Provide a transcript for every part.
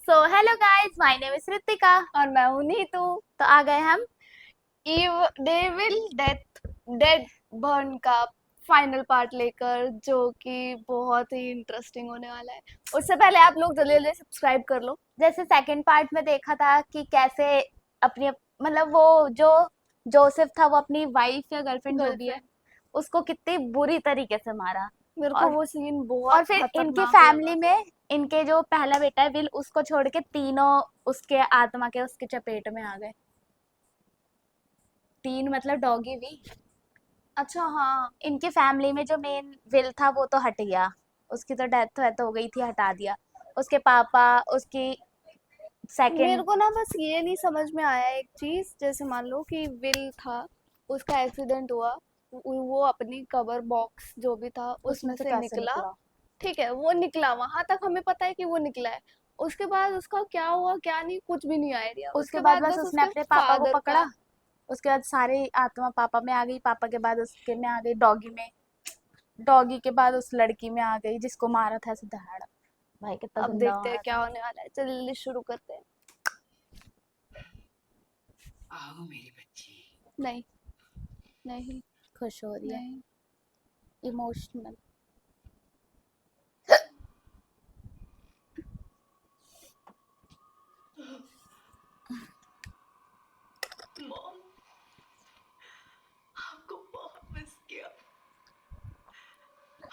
So hello guys, my name is Ritika. और मैं हूं नीतू। तो आ गए हम ईव डेविल डेड बर्न का फाइनल पार्ट लेकर, जो कि बहुत ही इंटरेस्टिंग होने वाला है। उससे पहले आप लोग जल्दी जल्दी सब्सक्राइब कर लो। जैसे सेकंड पार्ट में देखा था कि कैसे अपनी मतलब वो जो जोसेफ था वो अपनी वाइफ या गर्लफ्रेंड जो भी है गर्लफ्रेंड, उसको कितनी बुरी तरीके से मारा। मेरे को और वो सीन और बहुत फिर इनकी खतरनाक फैमिली लगा। में इनके जो पहला बेटा है विल, उसको छोड़ के तीनों उसके आत्मा के उसके चपेट में आ गए। तीन मतलब डॉगी भी। अच्छा, हाँ। इनकी फैमिली में जो मेन विल था वो तो हट गया, उसकी तो डेथ हो गई थी, हटा दिया। उसके पापा, उसकी मेरे सेकंड। को ना बस ये नहीं समझ में आया एक चीज। जैसे मान लो कि विल था, उसका एक्सीडेंट हुआ, वो अपनी कवर बॉक्स जो भी था उसमें उसमें से से कैसे निकला। निकला? ठीक है, वो निकला, वहां तक हमें पता है कि वो निकला है। उसके बाद उसका क्या हुआ क्या नहीं, कुछ भी नहीं आइडिया। उसके उसके बाद बाद बस बस उसने उसके अपने पापा को फादर पकड़ा। का। उसके बाद सारी आत्मा पापा में आ गई, पापा के बाद उसके में आ गई डॉगी में, डॉगी के बाद उस लड़की में आ गई जिसको मारा था ऐसे दहाड़। भाई कितना अब गंदा देखते हैं मारा क्या था। होने वाला है, चल जल्दी शुरू करते हैं। आओ मेरी बच्ची। नहीं, नहीं, खुश हो रही है, नहीं। इमोशनल। मॉम, आपको बहुत मिस किया।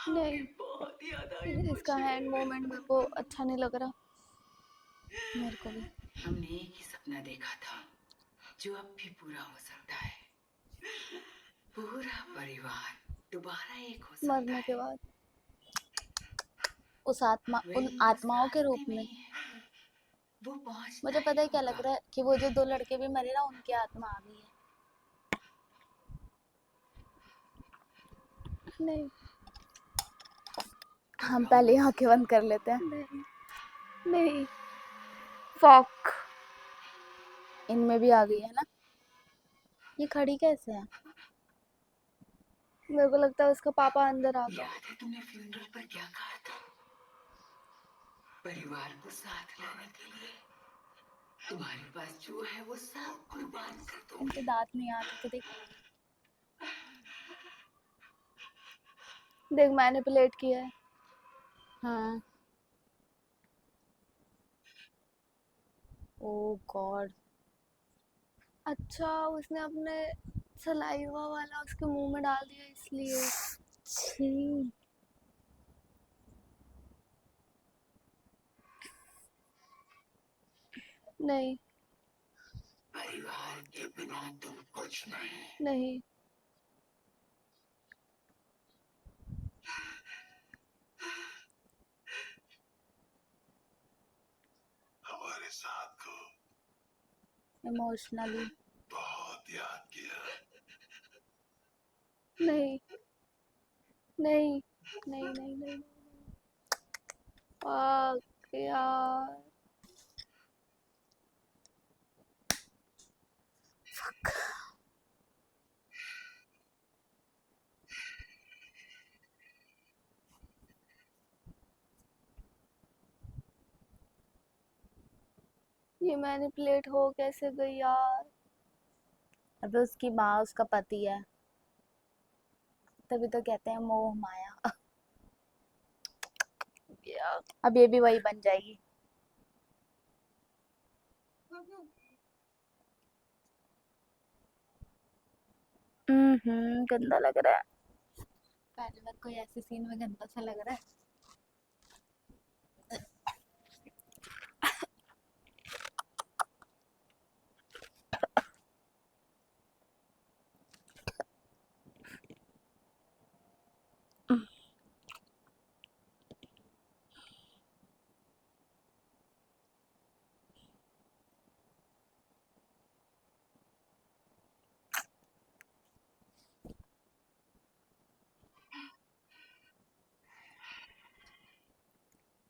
नहीं, आपकी बहुत याद आई इसका मुझे। हैंड मूवमेंट मेरे को अच्छा नहीं लग रहा। मेरे को भी। हमने एक ही सपना देखा था जो अब भी पूरा हो सकता है। पूरा परिवार दोबारा एक हो सकता मरने के है। बाद। उस आत्मा, उन विल उस आत्माओं के रूप रास्ते में में। ही है, वो पहुंचता मुझे पता ही है क्या लग होगा। रहा है कि वो जो दो लड़के भी मरे ना उनकी आत्मा आ गई है। नहीं, हम पहले ही आंखें बंद कर लेते हैं। नहीं, नहीं। फॉक। इनमें भी आ गई है ना। ये खड़ी कैसे है? मेरे को लगता है उसका पापा अंदर आ गया। याद है तुमने फ्यूनरल पर क्या कहा था? परिवार को साथ लाने के लिए तुम्हारे पास जो है वो सब कुर्बान कर इनके दोगे। दांत नहीं आते थे, देख। देख, मैनिपुलेट किया है। हाँ। ओ गॉड। अच्छा, उसने अपने सलाइवा वाला उसके मुंह में डाल दिया इसलिए। छी। नहीं, परिवार के बिना तुम कुछ नहीं। नहीं। हमारे साथ को इमोशनली। बहुत याद किया। नहीं, नहीं, नहीं, नहीं, नहीं। फक यार। ये मैनिपुलेट हो कैसे गई यार। अबे उसकी माँ उसका पति है, तभी तो कहते हैं मोह माया। यार। अब ये भी वही बन जाएगी। गंदा लग रहा है। पहली बार कोई ऐसी सीन में गंदा सा लग रहा है।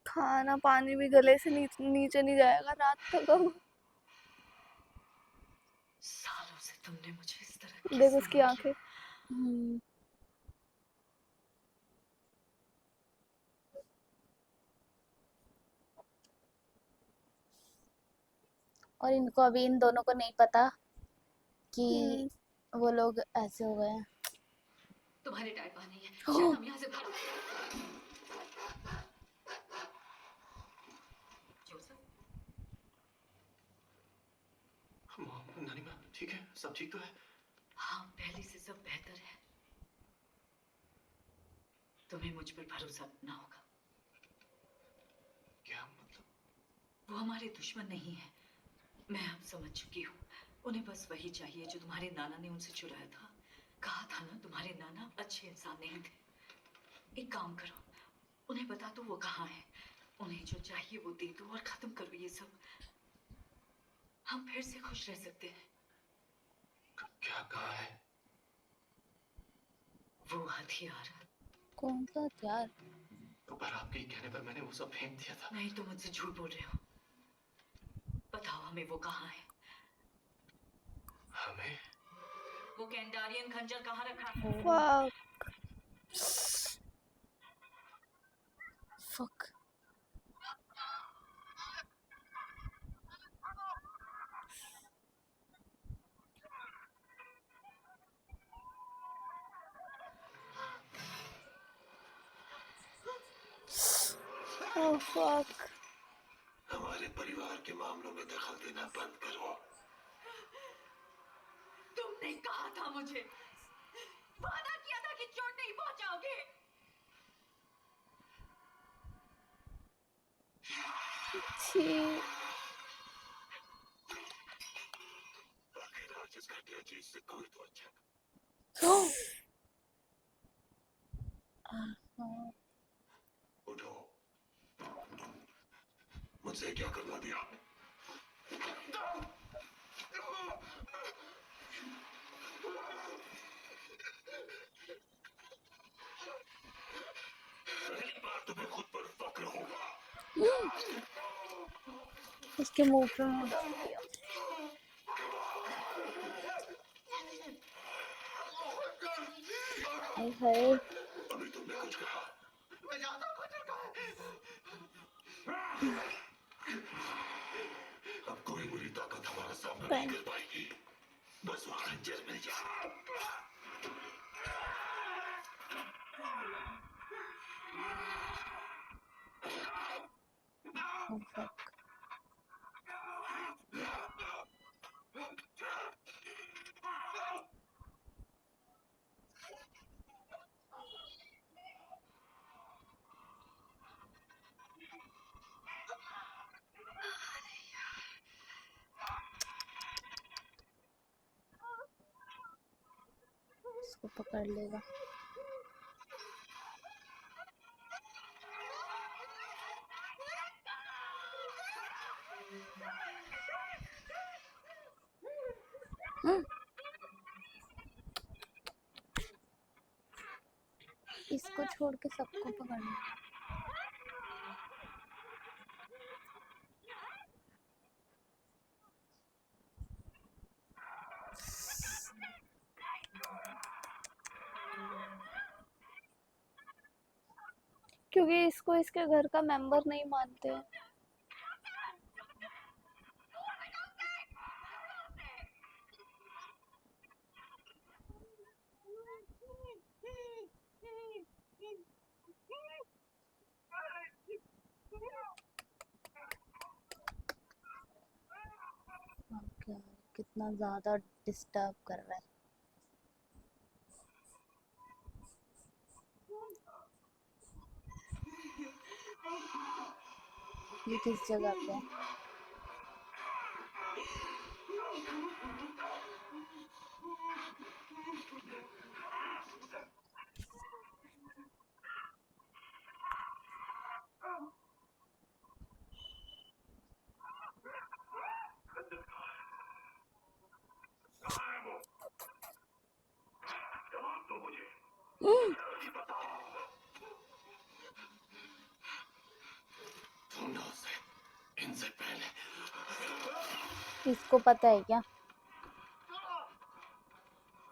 खाना पानी भी गले से नीचे नहीं जाएगा रात तक अब। सालों से तुमने मुझे इस तरह देख किस उसकी नहीं आंखें। किया। हम्म, और इनको अभी इन दोनों को नहीं पता कि हम्म, वो लोग ऐसे हो गए हैं। तुम्हारे टाइम वहां नहीं है, शायद हम यहाँ से भाग। जोसेफ, नानी माँ ठीक है, सब ठीक तो है? हाँ, पहले से सब बेहतर है। तुम्हें मुझ पर भरोसा करना होगा। क्या मतलब? वो हमारे दुश्मन नहीं है। मैं अब समझ चुकी हूँ। उन्हें बस वही चाहिए जो तुम्हारे नाना ने उनसे चुराया था। कहा था ना, तुम्हारे नाना अच्छे इंसान नहीं थे। एक काम करो, उन्हें बता दो वो कहाँ है। उन्हें जो चाहिए वो दे दो और खत्म करो ये सब। हम फिर से खुश रह सकते हैं। क्या कहा है? वो हथियार। कौन सा हथियार? पर आपके ही कहने पर मैंने वो सब फेंक दिया था। नहीं, तुम मुझसे झूठ बोल रहे हो। बताओ हमें वो कहाँ है। हमें? वो कैंडारियन खंजर कहाँ रखा है? वाह, फक। Oh fuck. हमारे परिवार के मामलों में दखल देना बंद करो। तुमने कहा था मुझे, वादा किया था कि चोट नहीं पहुंचाओगे। छी। आखिर आज इस घटिया चीज से कोई तो अच्छा। उठो, मुझसे क्या करवा दिया आपने? पहली बार तुम्हें खुद पर फक्र होगा। उसके मुंह पे मुंह डाल दिया। हाय हाय। अभी तुमने कुछ कहा? मैं ज्यादा कुछ कहा। अब कोई बुरी ताकत हमारा सामना नहीं कर पाएगी। बस वो खंजर मिल जाए। Oh, fuck. इसको पकड़ लेगा। इसको छोड़ के सबको पकड़ना। क्योंकि इसको इसके घर का मेंबर नहीं मानते हैं। क्या कितना ज्यादा डिस्टर्ब कर रहा है। ये किस जगह पे है? ढूंढो उसे, इनसे पहले। इसको पता है क्या?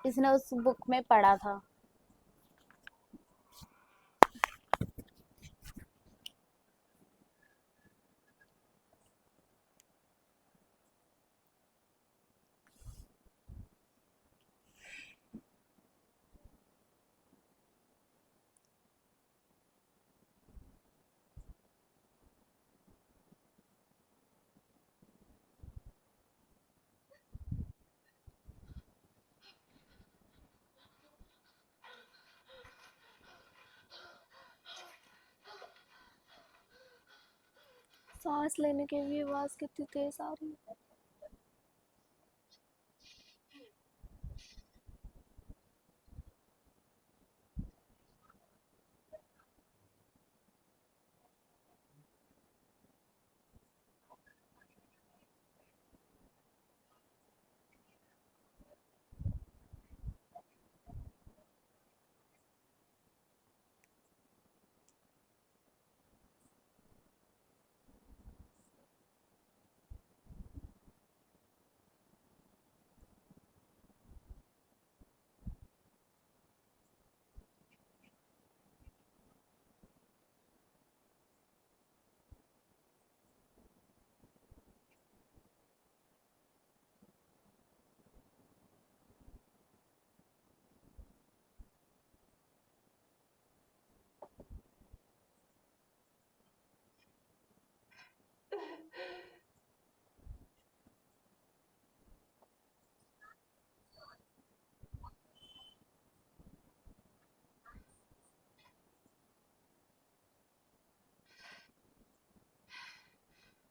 इसने उस बुक में पढ़ा था। सांस लेने की भी आवाज कितनी तेज आ रही है।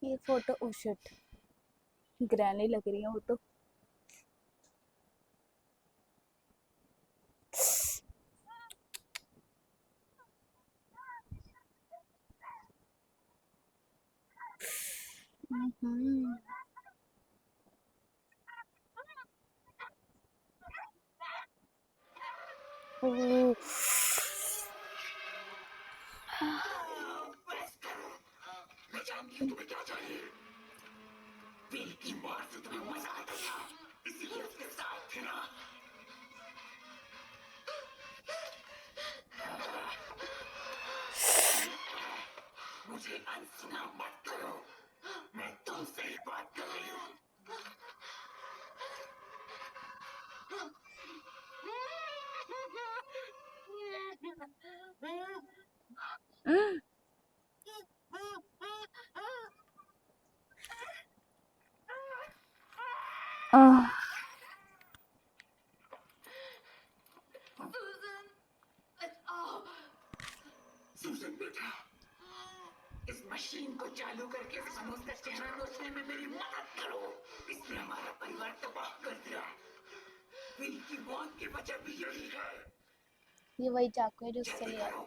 ये फोटो, ओ शिट, ग्रैनी लग रही है वो तो। हम्म। ओह, मैं जानती हूँ तुम्हें क्या चाहिए। बिल की मार से तुम्हें मजा आता था, इसीलिए उसके साथ थे ना। मुझे अनसुना मत करो, मैं तुमसे ही बात कर रही हूँ। आह, सूजन बेटा, इस मशीन को चालू करके मनोज का चेहरा नोचने में मेरी मदद करो। इसने हमारा परिवार तबाह कर दिया। बिल की मौत की वजह भी यही है। ये वही चाकू है जो उससे जल्दी लिया। करो,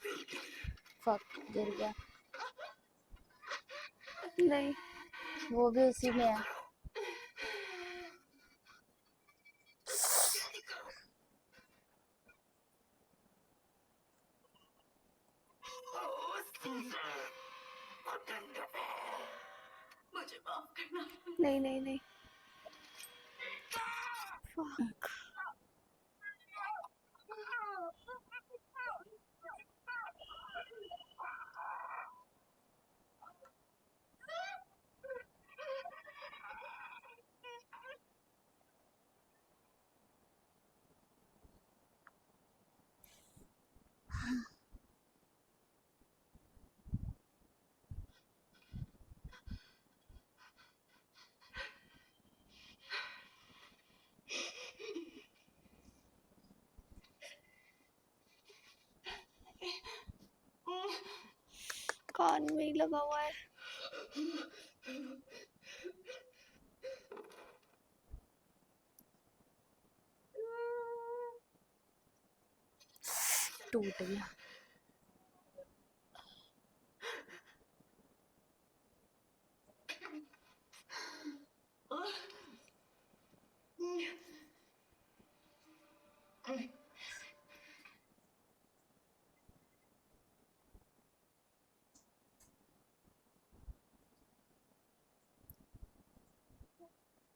बिल के लिए। फक, गिर गया। नहीं, वो भी उसी में है। ओह, सूजन, वतन मुझे माफ करना। नहीं, नहीं, नहीं। Fuck. कान में ही लगा हुआ है। टूट गया।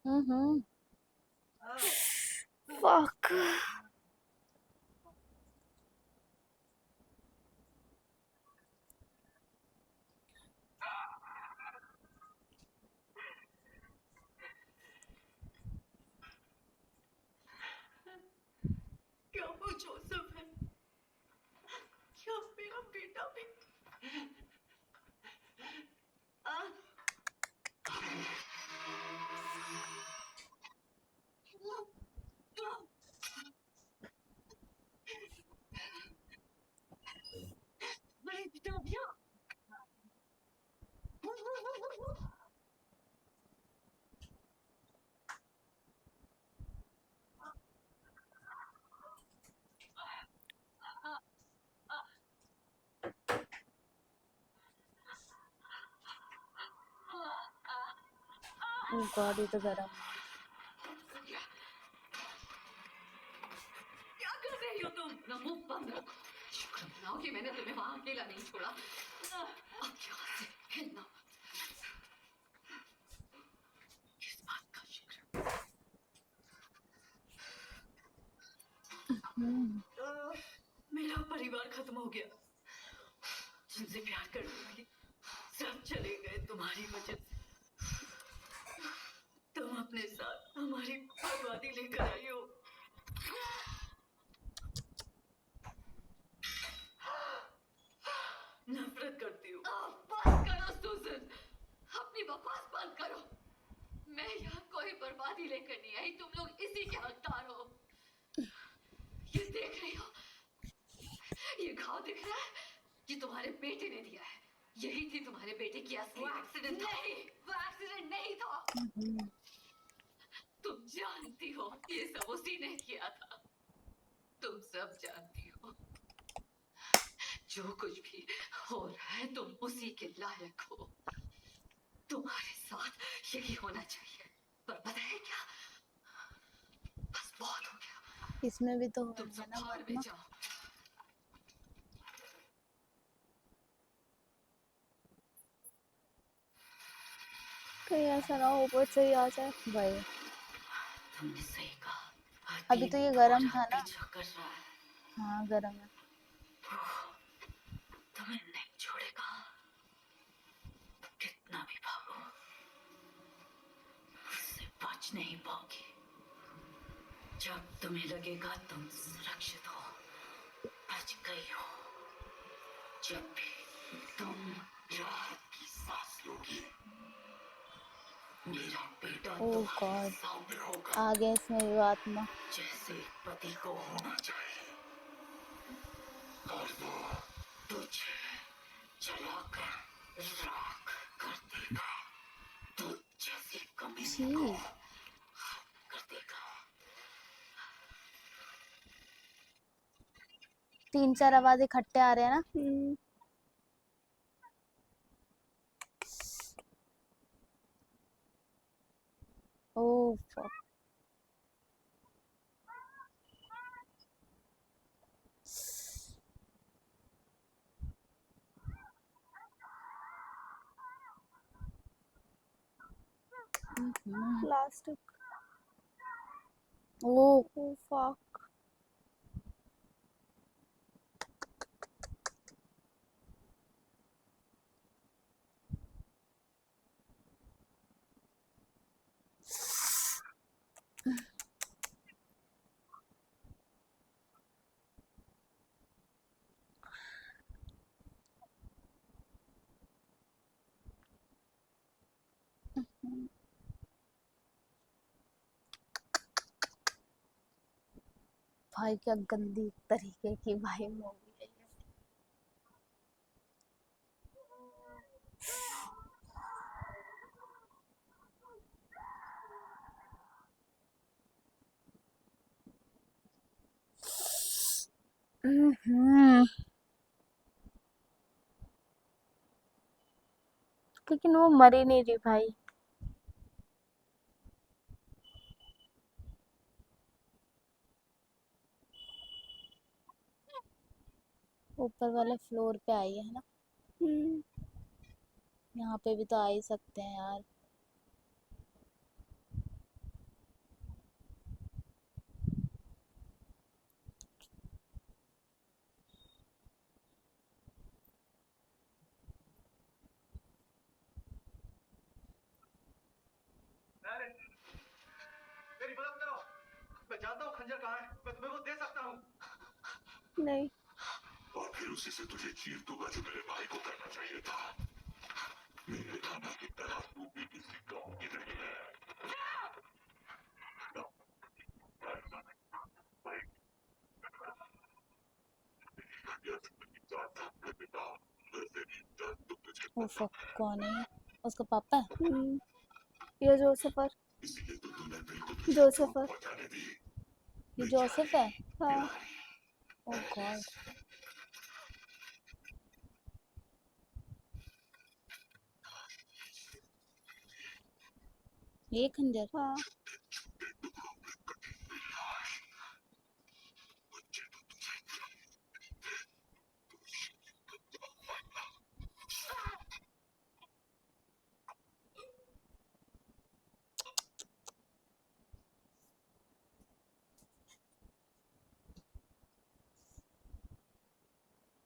हम्म। Fuck. क्या वो जोसेफ है? क्या मेरा बेटा भी? ओह गॉड, ये तो गरम। क्या कर रही हो तुम? ना मुंह बंद रखो। शुक्र मनाओ कि मैंने तुम्हें वहां अकेला नहीं छोड़ा। अब यहाँ से हिलना मत। किस बात का शुक्र? मेरा परिवार खत्म हो गया। जिनसे प्यार करने वाली सब चले गए तुम्हारी वजह से। तुम अपने साथ हमारी बर्बादी लेकर आई हो। नफरत करती हूँ। बस करो सुजन, अपनी बकवास बंद करो। मैं यहाँ कोई बर्बादी लेकर नहीं आई, तुम लोग इसी के हकदार हो। ये देख रही हो, ये घाव दिख रहा है, ये तुम्हारे बेटे ने दिया है। यही थी तुम्हारे बेटे की असली एक्सीडेंट। नहीं, वो एक्सीडेंट नहीं था। तुम जानती हो ये सब उसी ने किया था। तुम सब जानती हो। जो कुछ भी हो रहा है तुम उसी के लायक हो। तुम्हारे साथ यही होना चाहिए। पर पता है क्या, बस बहुत हो गया। इसमें भी तो तुम होगा सब ना बाहर में मरना। जाओ। कहीं ऐसा ना हो ऊपर से ही आ जाए। भाई तुमने सही कहा। अभी तो ये गरम था ना। पीछा कर रहा है। हाँ गरम है। तुम्हें नहीं छोड़ेगा। कितना भी भागो, उससे बच नहीं पाओगी। जब तुम्हें लगेगा तुम सुरक्षित हो, बच गई हो, जब भी तुम राहत की सांस लोगी, मेरा बेटा ओह तुम्हारे गॉड, सामने होगा। आ गया इसमें भी आत्मा। जैसे पति को होना चाहिए। और वो तुझे जलाकर राख कर देगा। तुझ जैसी कमी छी, को कर देगा। 3-4 आवाज इकट्ठे आ रहे हैं ना। ओह fuck। प्लास्टिक। ओह ओह फक। भाई क्या गंदी तरीके की भाई मूवी है ये। लेकिन वो मर ही नहीं रही भाई। ऊपर वाले फ्लोर पे आई है ना। यहाँ पे भी तो आ ही सकते हैं यार। मेरी मदद करो। मैं जानता हूँ खंजर कहाँ है, मैं तुम्हें वो दे सकता हूँ। नहीं। और फिर उसी से तुझे चीर दूंगा जो मेरे भाई को करना चाहिए था। मेरे नाना की तरह तू भी किसी गाँव की नहीं है। वो fuck, कौन है ये? उसका पापा है। ये जोसेफर। इसीलिए तो तूने बिल्कुल जोसेफर। पहुंचाने दी। ये जोसेफ है। हाँ। ओह गॉड। ये खंजर हाँ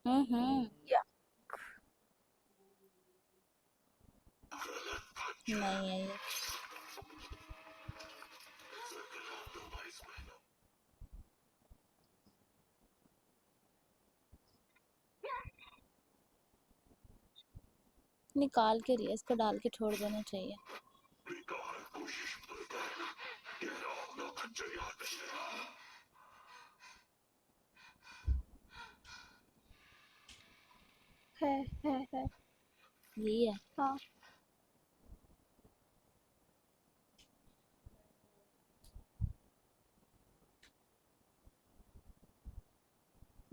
हम्म। या नहीं है ये। निकाल के रही है, इसको डाल के छोड़ देना चाहिए। है यही है। हाँ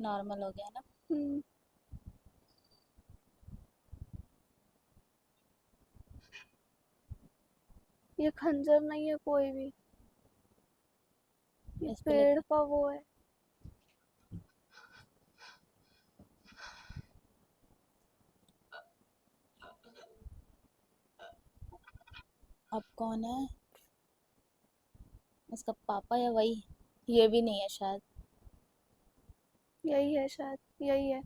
नॉर्मल हो गया ना। हम्म, ये खंजर नहीं है कोई भी, ये इस पे पेड़ का वो है। अब कौन है इसका पापा या वही? ये भी नहीं है शायद। यही है शायद, यही है।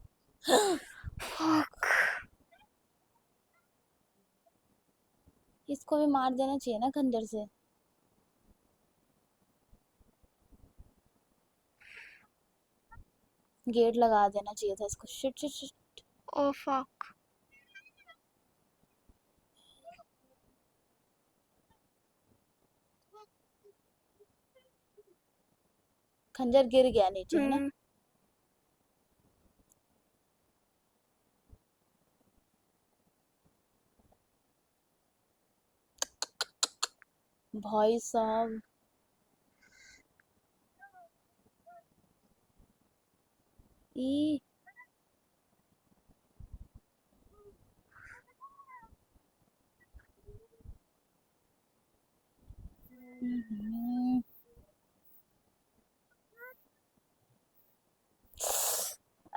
इसको भी मार देना चाहिए ना खंजर से। गेट लगा देना चाहिए था इसको। Shit shit shit. Oh fuck. खंजर गिर गया नीचे है ना। हम्म, भाई साहब। ई। हम्म।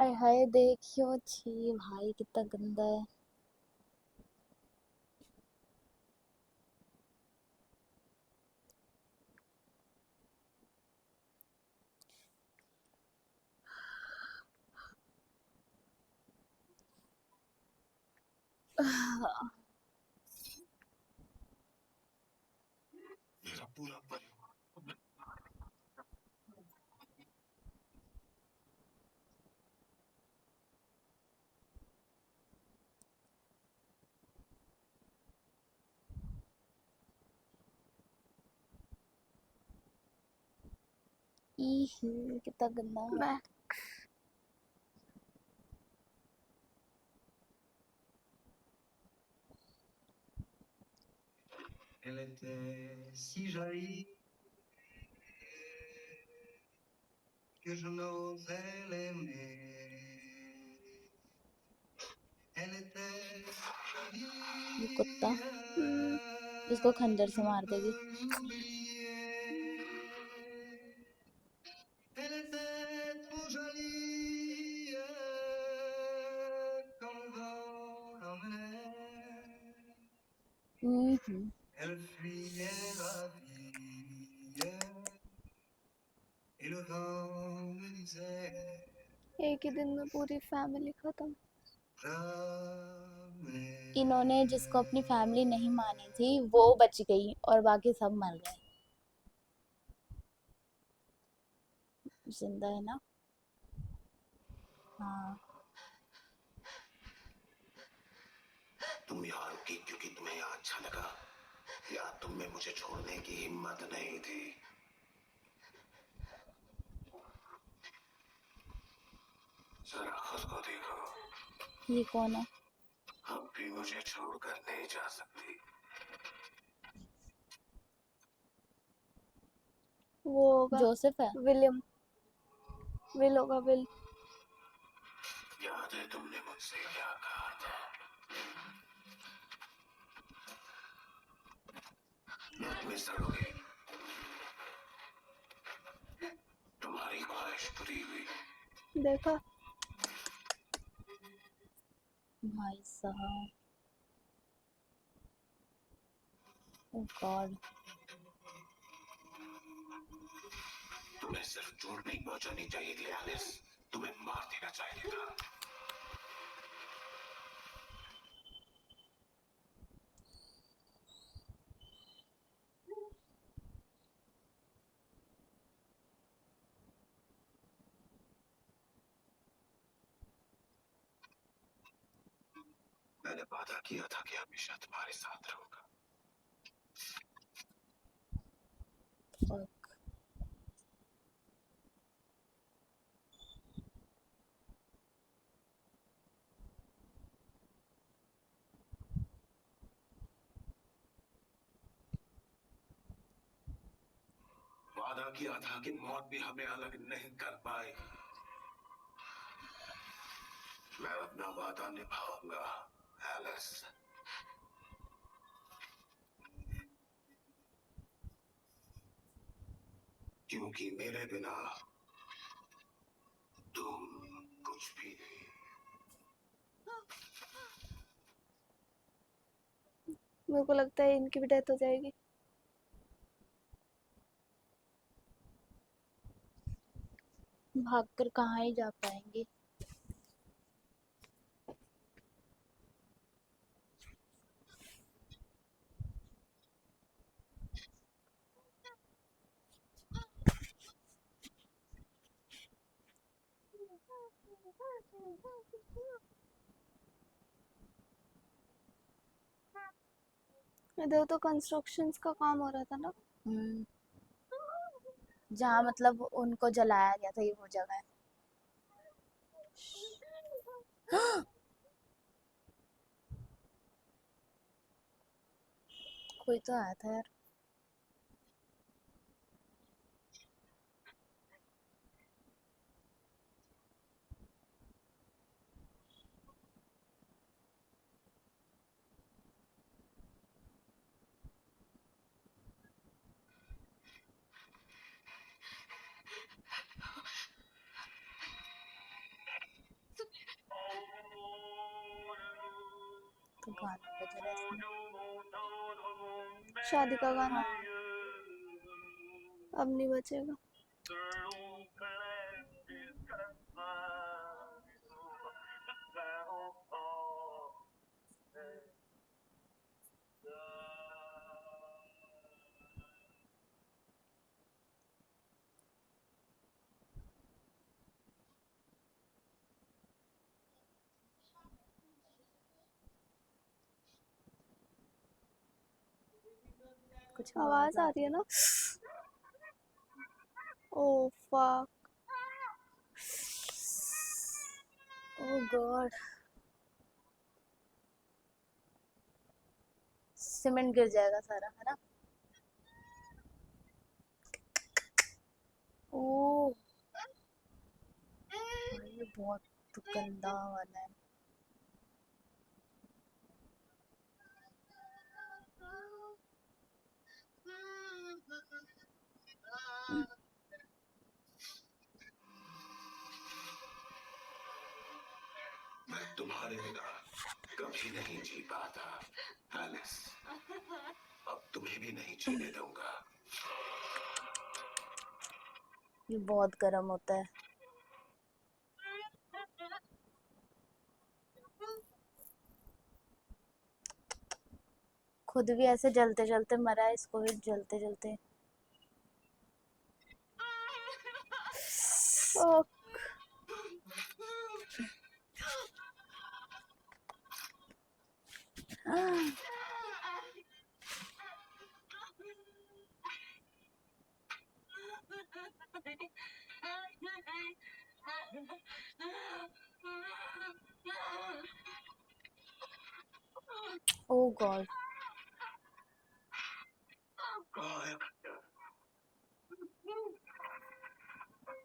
आय हाय देखियो छी भाई कितना गंदा है। मेरा पूरा परिवार ई कितना गंदा है। मैं Elle était si jolie que je n'osais l'aimer. Elle était ये कुत्ता jolie हम्म, इसको खंजर से मार देगी। l'oublier. Elle était trop jolie comme le vent l'emmenait. Elle fuyait la vie et le vent me disait एक ही दिन में पूरी फैमिली खत्म। jamais. इन्होंने जिसको अपनी फैमिली नहीं मानी थी वो बच गई और बाकी सब मर गए। जिंदा है ना। हाँ। तुम यहाँ रुकी क्योंकि तुम्हें यहाँ अच्छा लगा, या तुम में मुझे छोड़ने की हिम्मत नहीं थी? जरा खुद को देखो, ये कौन है? अब भी मुझे छोड़कर नहीं जा सकती। वो होगा जोसेफ है। विलियम, विल होगा, विल। याद है तुमने मुझसे क्या कहा था? में सड़ोगे। तुम्हारी ख्वाहिश पूरी हुई। देखा। भाई साहब, ओ गॉड। तुम्हें सिर्फ चोट नहीं पहुंचानी चाहिए थी एलिस, तुम्हें मार देना चाहिए था। मैंने वादा किया था कि हमेशा तुम्हारे साथ रहूंगा। Fuck. वादा किया था कि मौत भी हमें अलग नहीं कर पाएगी। मैं अपना वादा निभाऊंगा एलिस। क्योंकि मेरे बिना तुम कुछ भी नहीं। मेरे को लगता है इनकी भी डेथ हो जाएगी। भागकर कहाँ ही जा पाएंगे। इधर तो कंस्ट्रक्शंस का काम हो रहा था ना। हम्म, जहाँ मतलब उनको जलाया गया था, ये वो जगह है। कोई तो आया था यार। तो गाना बज रहा है इसमें। शादी का गाना अब नहीं बचेगा। कुछ आवाज आ रही है ना। Oh fuck. Oh god, cement गिर जाएगा सारा, है ना। ओ भाई, ये बहुत गंदा वाला है। मैं तुम्हारे बिना कभी नहीं जी पाता एलिस। अब तुम्हें भी नहीं जीने दूंगा। ये बहुत गर्म होता है। खुद भी ऐसे जलते जलते मरा है, इसको भी जलते जलते। ओह ओ गॉड, कहाँ है खंजर?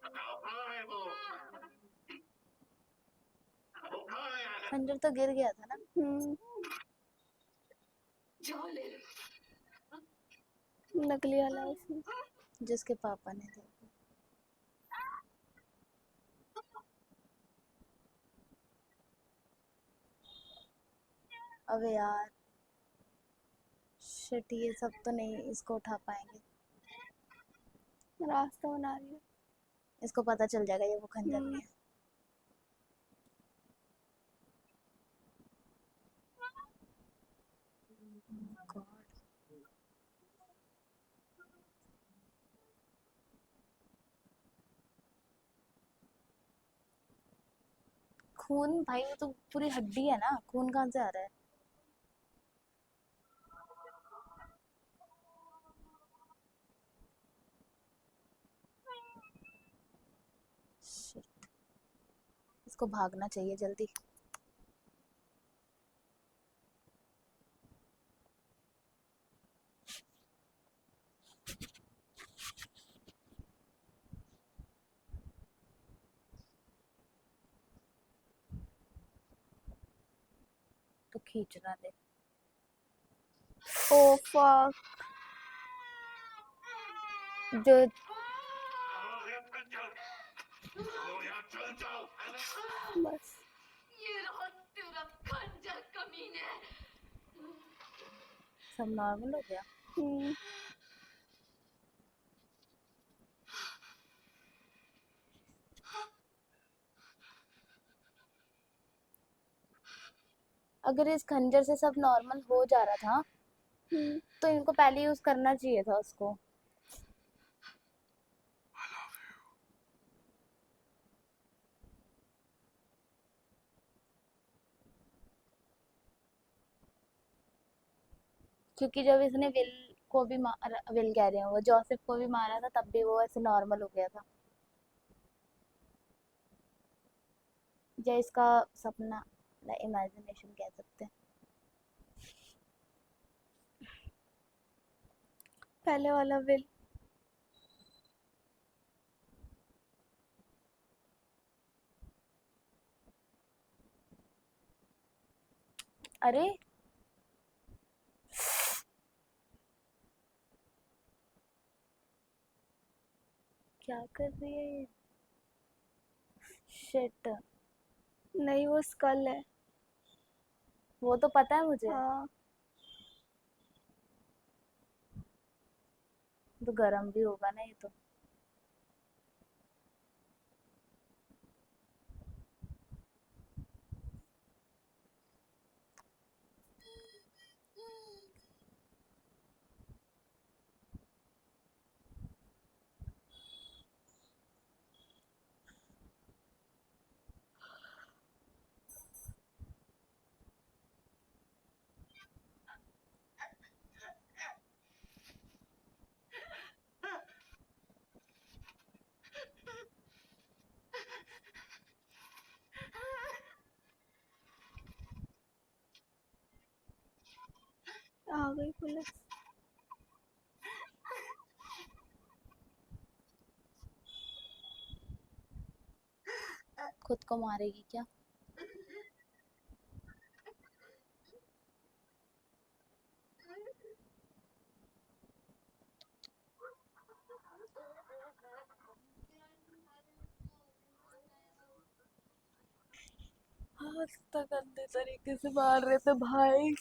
कहाँ है वो? वो कहाँ है एलिस? खंजर तो गिर गया था ना। जाओ ले लो। नकली वाला है इसमें। जिसके पापा ने दिया। अबे यार शिट, ये सब तो नहीं इसको उठा पाएंगे। रास्ता बना रही है। इसको पता चल जाएगा ये वो खंजर हम्म। नहीं है। God. खून भाई, वो तो पूरी हड्डी है ना, खून कहाँ से आ रहा है? Shit. इसको भागना चाहिए जल्दी। तो खींचना दे। ओ फक, जो बस ये रहा तेरा खंजर कमीने। सब नॉर्मल हो गया। हम्म, अगर इस खंजर से सब नॉर्मल हो जा रहा था हम्म। तो इनको पहले यूज करना चाहिए था उसको। क्योंकि जब इसने विल को भी मारा, विल कह रहे हैं, वो जोसेफ को भी मारा था, तब भी वो ऐसे नॉर्मल हो गया था। या इसका सपना, इमेजिनेशन कह सकते हैं। पहले वाला विल। अरे क्या कर रही है ये? शिट। नहीं, वो स्कल है। वो तो पता है मुझे। हाँ। तो गरम भी होगा ना ये तो। आ गई पुलिस। खुद को मारेगी क्या? हाँ, कितना गंदे तरीके से मार रहे थे भाई।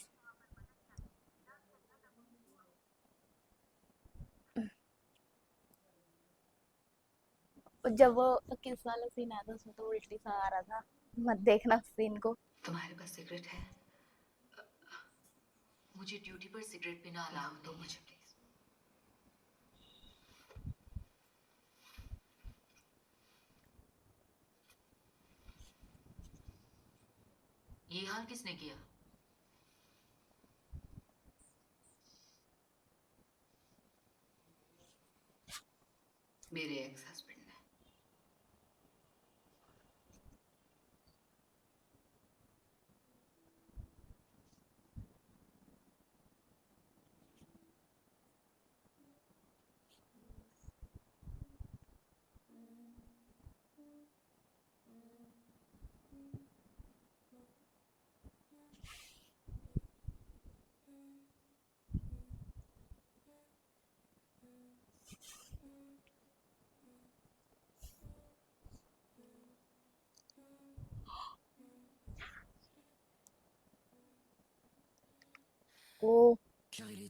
और जब वो किस वाला सीन आया था उसमें तो उल्टी सा आ रहा था। मत देखना सीन को। तुम्हारे पास सिगरेट है? मुझे ड्यूटी पर सिगरेट पीना अलाउ दो मुझे प्लीज। ये हाल किसने किया? मेरे एक्स हस्बैंड ने।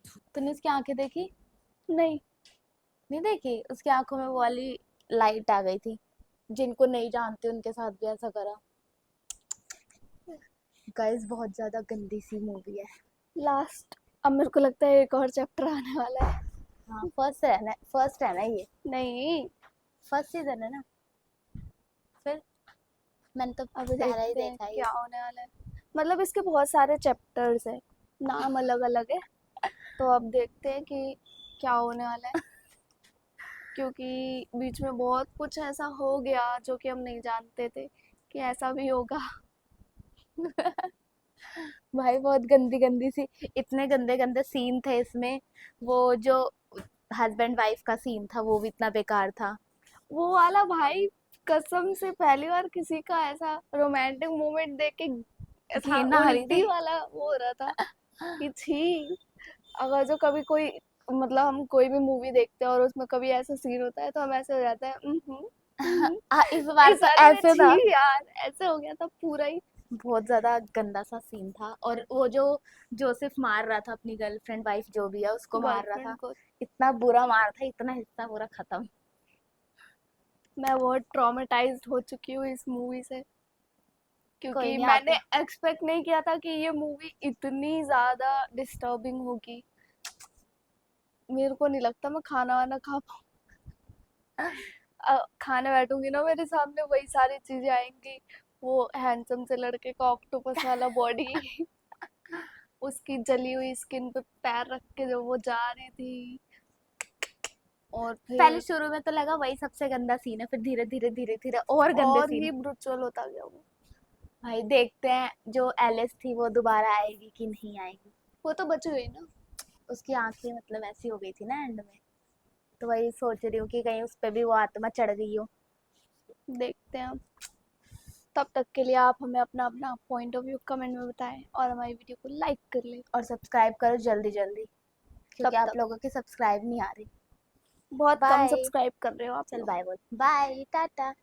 तूने उसकी आंखें देखी? नहीं, नहीं देखी? उसकी आंखों में वो वाली लाइट आ गई थी। जिनको नहीं जानते उनके साथ भी ऐसा करा। गाइस बहुत ज्यादा गंदी सी मूवी है। लास्ट, अब मेरे को लगता है एक और चैप्टर आने वाला है। हाँ फर्स्ट है ना ये। नहीं, फर्स्ट सीजन है ना। फिर मैंने तो अभी पहला ही देखते हैं देखा है क्या होने वाला है। मतलब इसके बहुत सारे चैप्टर्स हैं, नाम अलग अलग है, तो अब देखते हैं कि क्या होने वाला है, क्योंकि बीच में बहुत कुछ ऐसा हो गया जो कि हम नहीं जानते थे कि ऐसा भी होगा। भाई बहुत गंदी गंदी सी, इतने गंदे गंदे सीन थे इसमें। वो जो हस्बैंड वाइफ का सीन था वो भी इतना बेकार था। वो वाला भाई, कसम से पहली बार किसी का ऐसा रोमांटिक मोमेंट देख के ऐसा घृणा आ रही उल्टी थी। वाला वो हो रहा था कि छी। अगर जो कभी कोई, मतलब हम कोई भी मूवी देखते हैं और उसमें कभी ऐसा सीन होता है तो हम ऐसे हो जाते हैं इस बार इस तो बार में ऐसे था। छी यार, ऐसे हो गया था पूरा ही। बहुत ज्यादा गंदा सा सीन था। और वो जो जोसेफ मार रहा था अपनी गर्लफ्रेंड वाइफ जो भी है उसको मार रहा गर्लफ्रेंड था, को, इतना बुरा मार था, इतना हिस्सा पूरा खत्म। मैं बहुत ट्रॉमेटाइज्ड हो चुकी हूँ इस मूवी से, कोई क्योंकि नहीं मैंने आते। एक्सपेक्ट नहीं किया था कि ये मूवी इतनी ज्यादा डिस्टर्बिंग होगी। मेरे को नहीं लगता मैं खाना वाना खा खाने बैठूंगी ना, मेरे सामने वही सारी चीजें आएंगी। वो हैंडसम से लड़के का ऑक्टोपस वाला बॉडी, उसकी जली हुई स्किन पे पैर रख के जो वो जा रही थी, और पहले फिर शुरू में तो लगा वही सबसे गंदा सीन है, फिर धीरे धीरे और गंदे और सीन। ही ब्रुचुअल होता गया वो। भाई देखते हैं जो एलिस थी वो दोबारा आएगी कि नहीं आएगी। वो तो बच गई ना। उसकी आंखें मतलब ऐसी हो गई थी ना एंड में, तो वही सोच रही हूँ कि कहीं उस पे भी वो आत्मा चढ़ गई हो। देखते हैं। तब तक के लिए आप हमें अपना अपना पॉइंट ऑफ व्यू कमेंट में बताएं और हमारी वीडियो को लाइक कर लें। और सब्सक्राइब करो जल्दी जल्दी, तब क्योंकि आप तक लोगों के सब्सक्राइब नहीं आ रही। बहुत कम बाय। सब्सक्राइब कर रहे हो आप चल लोग। बाय बोल, बाय टाटा।